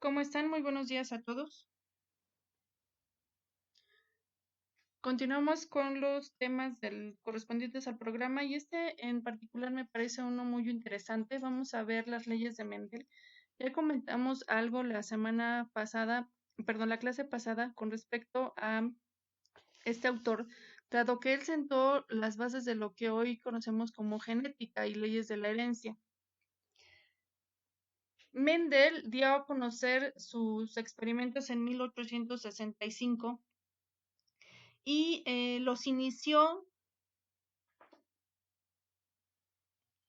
¿Cómo están? Muy buenos días a todos. Continuamos con los temas correspondientes al programa y este en particular me parece uno muy interesante. Vamos a ver las leyes de Mendel. Ya comentamos algo la semana pasada, perdón, la clase pasada con respecto a este autor, dado que él sentó las bases de lo que hoy conocemos como genética y leyes de la herencia. Mendel dio a conocer sus experimentos en 1865 y los inició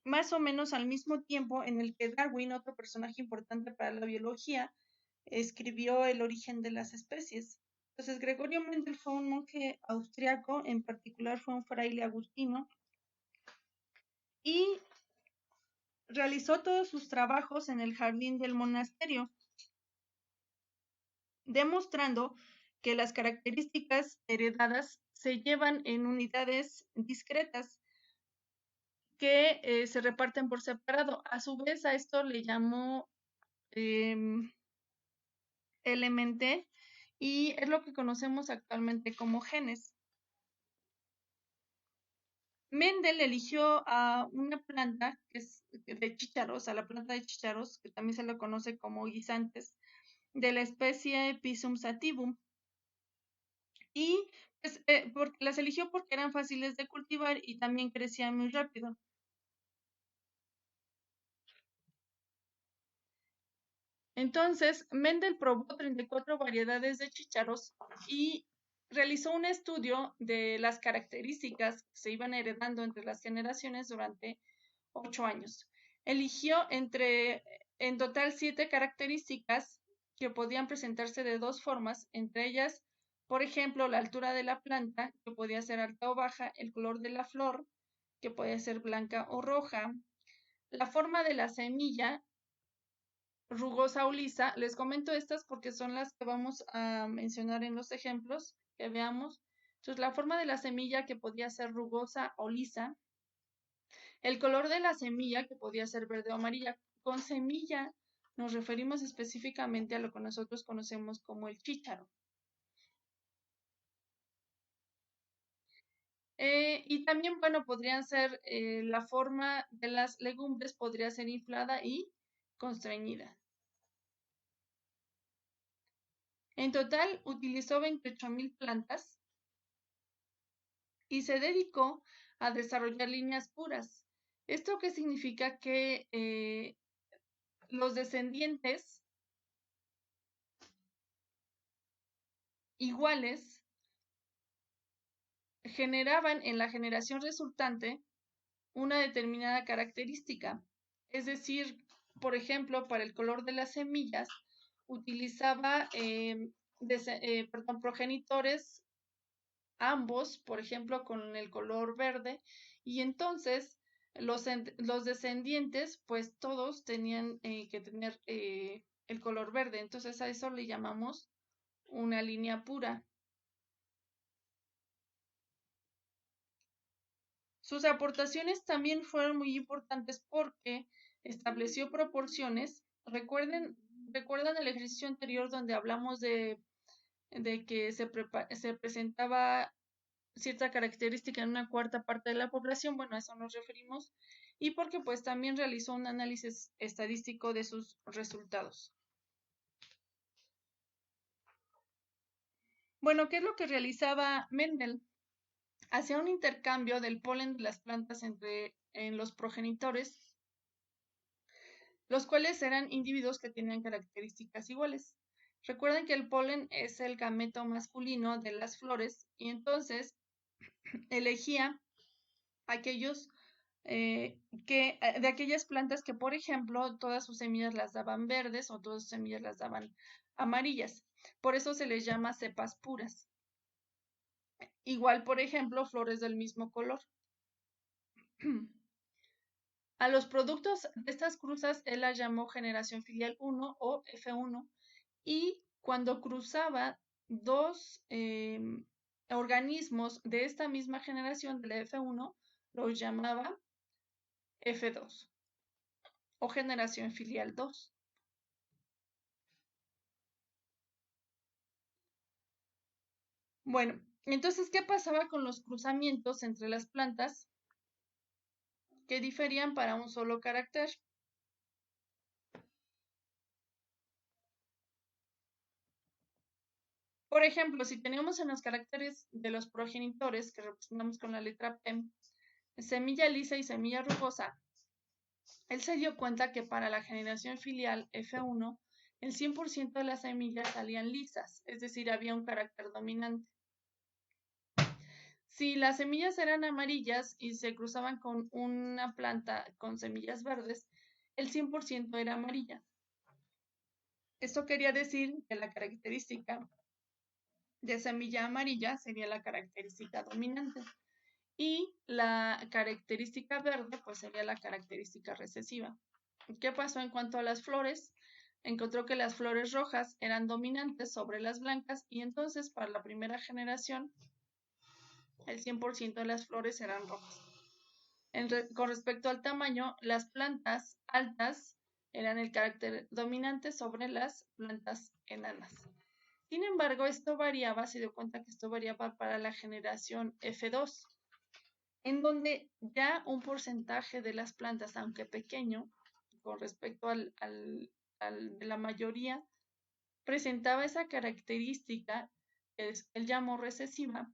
más o menos al mismo tiempo en el que Darwin, otro personaje importante para la biología, escribió El origen de las especies. Entonces, Gregorio Mendel fue un monje austriaco, en particular fue un fraile agustino, y realizó todos sus trabajos en el jardín del monasterio, demostrando que las características heredadas se llevan en unidades discretas que se reparten por separado. A su vez, a esto le llamó LMNT y es lo que conocemos actualmente como genes. Mendel eligió a una planta que es de chícharos, a la planta de chícharos, que también se le conoce como guisantes, de la especie Pisum sativum. Y pues, las eligió porque eran fáciles de cultivar y también crecían muy rápido. Entonces, Mendel probó 34 variedades de chícharos y realizó un estudio de las características que se iban heredando entre las generaciones durante 8 años. Eligió en total 7 características que podían presentarse de dos formas, entre ellas, por ejemplo, la altura de la planta, que podía ser alta o baja, el color de la flor, que podía ser blanca o roja, la forma de la semilla, rugosa o lisa. Les comento estas porque son las que vamos a mencionar en los ejemplos que veamos. Entonces, la forma de la semilla que podía ser rugosa o lisa, el color de la semilla que podía ser verde o amarilla. Con semilla nos referimos específicamente a lo que nosotros conocemos como el chícharo. Y también, bueno, podrían ser, la forma de las legumbres podría ser inflada y constreñida. En total, utilizó 28,000 plantas y se dedicó a desarrollar líneas puras. ¿Esto qué significa? Que los descendientes iguales generaban en la generación resultante una determinada característica. Es decir, por ejemplo, para el color de las semillas, utilizaba progenitores ambos, por ejemplo, con el color verde, y entonces los descendientes, pues todos tenían que tener el color verde. Entonces a eso le llamamos una línea pura. Sus aportaciones también fueron muy importantes porque estableció proporciones. ¿Recuerdan el ejercicio anterior donde hablamos de que se presentaba cierta característica en una cuarta parte de la población? Bueno, a eso nos referimos. Y porque pues también realizó un análisis estadístico de sus resultados. Bueno, ¿qué es lo que realizaba Mendel? Hacía un intercambio del polen de las plantas en los progenitores, los cuales eran individuos que tenían características iguales. Recuerden que el polen es el gameto masculino de las flores y entonces elegía aquellos de aquellas plantas que, por ejemplo, todas sus semillas las daban verdes o todas sus semillas las daban amarillas. Por eso se les llama cepas puras. Igual, por ejemplo, flores del mismo color. A los productos de estas cruzas él las llamó generación filial 1 o F1 y cuando cruzaba dos organismos de esta misma generación de la F1 los llamaba F2 o generación filial 2. Bueno, entonces, ¿qué pasaba con los cruzamientos entre las plantas que diferían para un solo carácter? Por ejemplo, si tenemos en los caracteres de los progenitores, que representamos con la letra P, semilla lisa y semilla rugosa, él se dio cuenta que para la generación filial F1, el 100% de las semillas salían lisas, es decir, había un carácter dominante. Si las semillas eran amarillas y se cruzaban con una planta con semillas verdes, el 100% era amarilla. Esto quería decir que la característica de semilla amarilla sería la característica dominante y la característica verde pues sería la característica recesiva. ¿Qué pasó en cuanto a las flores? Encontró que las flores rojas eran dominantes sobre las blancas y entonces para la primera generación el 100% de las flores eran rojas. Con respecto al tamaño, las plantas altas eran el carácter dominante sobre las plantas enanas. Sin embargo, esto variaba, se dio cuenta que esto variaba para la generación F2, en donde ya un porcentaje de las plantas, aunque pequeño, con respecto de la mayoría, presentaba esa característica que él llamó recesiva,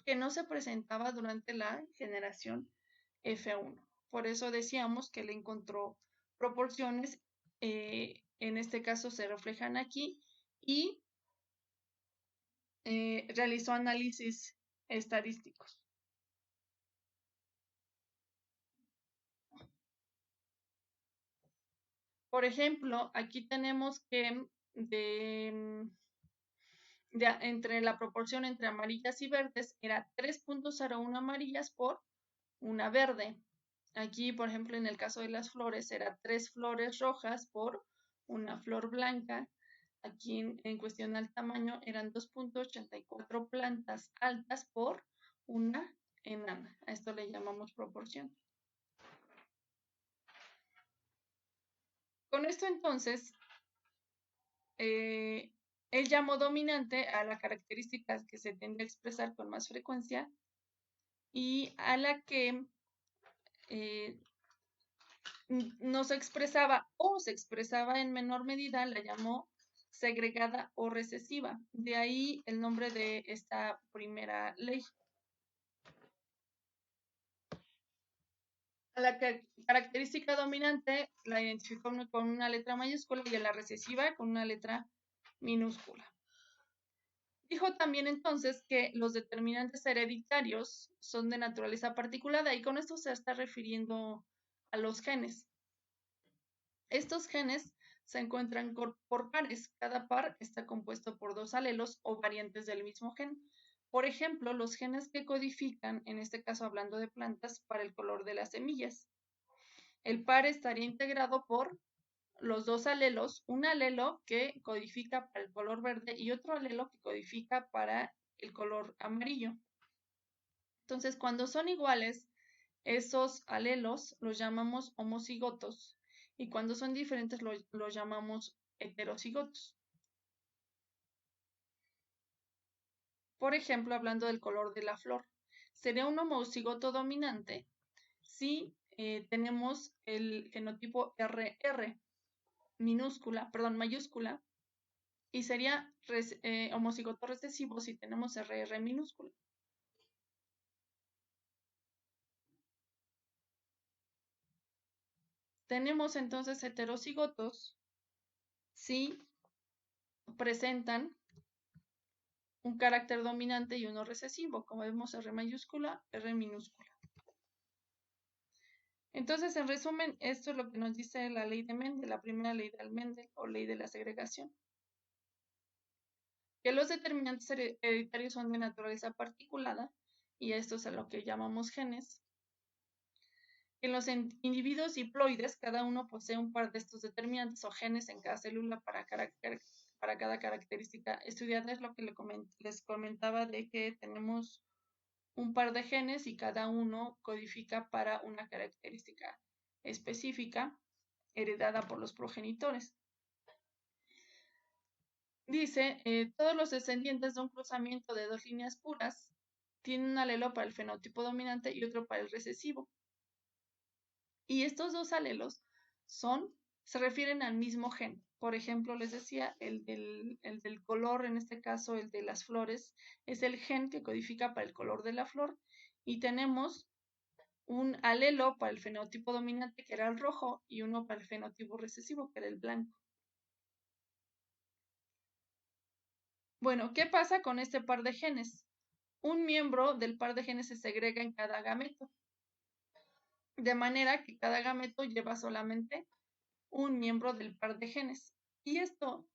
que no se presentaba durante la generación F1. Por eso decíamos que él encontró proporciones, en este caso se reflejan aquí, y realizó análisis estadísticos. Por ejemplo, aquí tenemos que entre la proporción entre amarillas y verdes era 3.01 amarillas por una verde. Aquí, por ejemplo, en el caso de las flores, era 3 flores rojas por una flor blanca. Aquí en cuestión al tamaño eran 2.84 plantas altas por una enana. A esto le llamamos proporción. Con esto entonces, él llamó dominante a la característica que se tiende a expresar con más frecuencia y a la que no se expresaba o se expresaba en menor medida, la llamó segregada o recesiva. De ahí el nombre de esta primera ley. A la característica dominante la identificó con una letra mayúscula y a la recesiva con una letra minúscula. Dijo también entonces que los determinantes hereditarios son de naturaleza particulada y con esto se está refiriendo a los genes. Estos genes se encuentran por pares. Cada par está compuesto por 2 alelos o variantes del mismo gen. Por ejemplo, los genes que codifican, en este caso hablando de plantas, para el color de las semillas. El par estaría integrado por los 2 alelos, un alelo que codifica para el color verde y otro alelo que codifica para el color amarillo. Entonces, cuando son iguales, esos alelos los llamamos homocigotos y cuando son diferentes los llamamos heterocigotos. Por ejemplo, hablando del color de la flor, sería un homocigoto dominante si tenemos el genotipo RR mayúscula, y sería homocigoto recesivo si tenemos RR minúscula. Tenemos entonces heterocigotos si presentan un carácter dominante y uno recesivo, como vemos R mayúscula, R minúscula. Entonces, en resumen, esto es lo que nos dice la ley de Mendel, la primera ley de Mendel o ley de la segregación. Que los determinantes hereditarios son de naturaleza particulada, y esto es a lo que llamamos genes. En los individuos diploides, cada uno posee un par de estos determinantes o genes en cada célula para cada característica estudiada. Es lo que les comentaba de que tenemos un par de genes y cada uno codifica para una característica específica heredada por los progenitores. dice, todos los descendientes de un cruzamiento de dos líneas puras tienen un alelo para el fenotipo dominante y otro para el recesivo. Y estos dos alelos se refieren al mismo gen. Por ejemplo, les decía, el del color, en este caso el de las flores, es el gen que codifica para el color de la flor. Y tenemos un alelo para el fenotipo dominante, que era el rojo, y uno para el fenotipo recesivo, que era el blanco. Bueno, ¿qué pasa con este par de genes? Un miembro del par de genes se segrega en cada gameto, de manera que cada gameto lleva solamente un miembro del par de genes. Y esto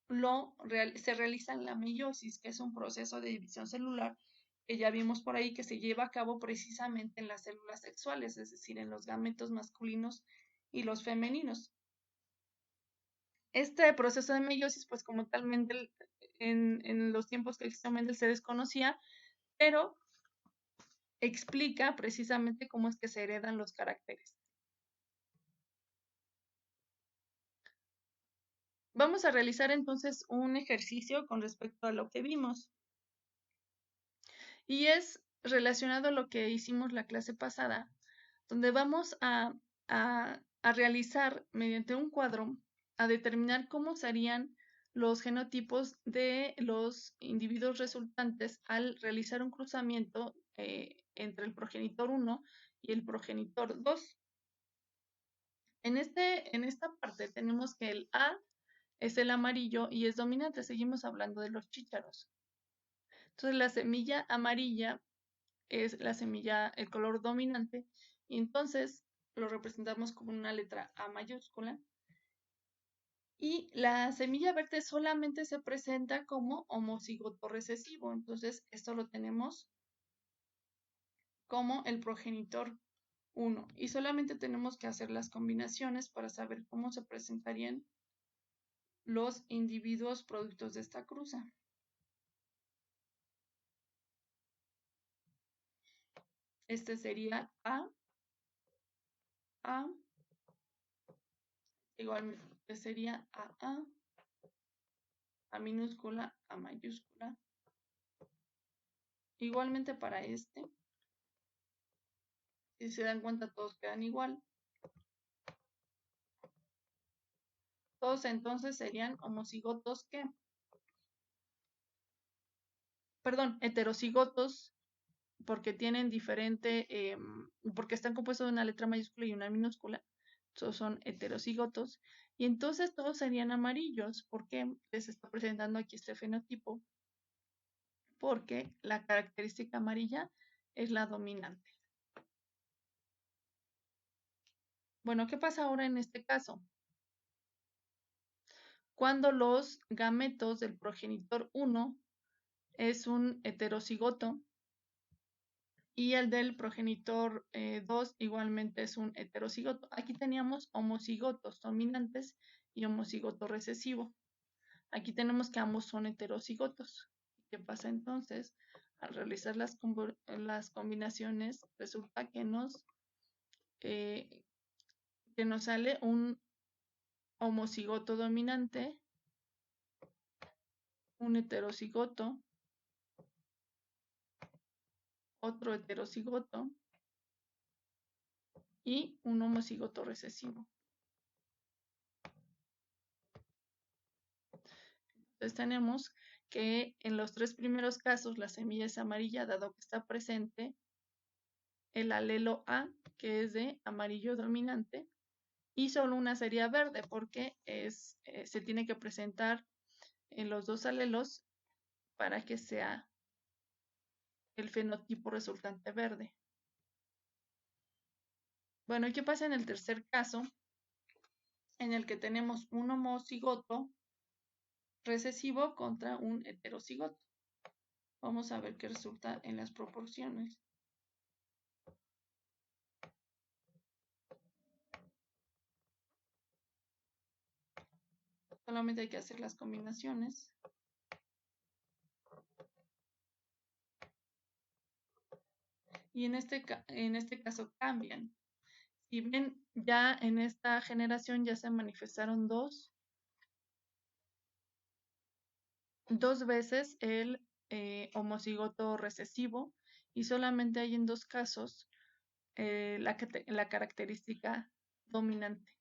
se realiza en la meiosis, que es un proceso de división celular que ya vimos por ahí que se lleva a cabo precisamente en las células sexuales, es decir, en los gametos masculinos y los femeninos. Este proceso de meiosis, pues como tal Mendel, en los tiempos que existió Mendel se desconocía, pero explica precisamente cómo es que se heredan los caracteres. Vamos a realizar entonces un ejercicio con respecto a lo que vimos. Y es relacionado a lo que hicimos la clase pasada, donde vamos a realizar mediante un cuadro, a determinar cómo serían los genotipos de los individuos resultantes al realizar un cruzamiento entre el progenitor 1 y el progenitor 2. En esta parte tenemos que el A es el amarillo y es dominante. Seguimos hablando de los chícharos. Entonces la semilla amarilla es la semilla, el color dominante, y entonces lo representamos como una letra A mayúscula. Y la semilla verde solamente se presenta como homocigoto recesivo, entonces esto lo tenemos como el progenitor 1. Y solamente tenemos que hacer las combinaciones para saber cómo se presentarían los individuos productos de esta cruza. Este sería A, igualmente sería A minúscula, A mayúscula. Igualmente para este, si se dan cuenta todos quedan igual. Todos entonces serían homocigotos que, perdón, heterocigotos, porque tienen diferente, porque están compuestos de una letra mayúscula y una minúscula. Todos son heterocigotos. Y entonces todos serían amarillos, porque les está presentando aquí este fenotipo, porque la característica amarilla es la dominante. Bueno, ¿qué pasa ahora en este caso? Cuando los gametos del progenitor 1 es un heterocigoto y el del progenitor 2 igualmente es un heterocigoto. Aquí teníamos homocigotos dominantes y homocigoto recesivo. Aquí tenemos que ambos son heterocigotos. ¿Qué pasa entonces? Al realizar las combinaciones, resulta que nos sale un homocigoto dominante, un heterocigoto, otro heterocigoto y un homocigoto recesivo. Entonces tenemos que en los tres primeros casos la semilla es amarilla, dado que está presente el alelo A, que es de amarillo dominante, y solo una sería verde, porque se tiene que presentar en los dos alelos para que sea el fenotipo resultante verde. Bueno, ¿y qué pasa en el tercer caso? En el que tenemos un homocigoto recesivo contra un heterocigoto. Vamos a ver qué resulta en las proporciones. Solamente hay que hacer las combinaciones. Y en este caso cambian. Si ven, ya en esta generación ya se manifestaron dos 2 veces el homocigoto recesivo y solamente hay en 2 casos la característica dominante.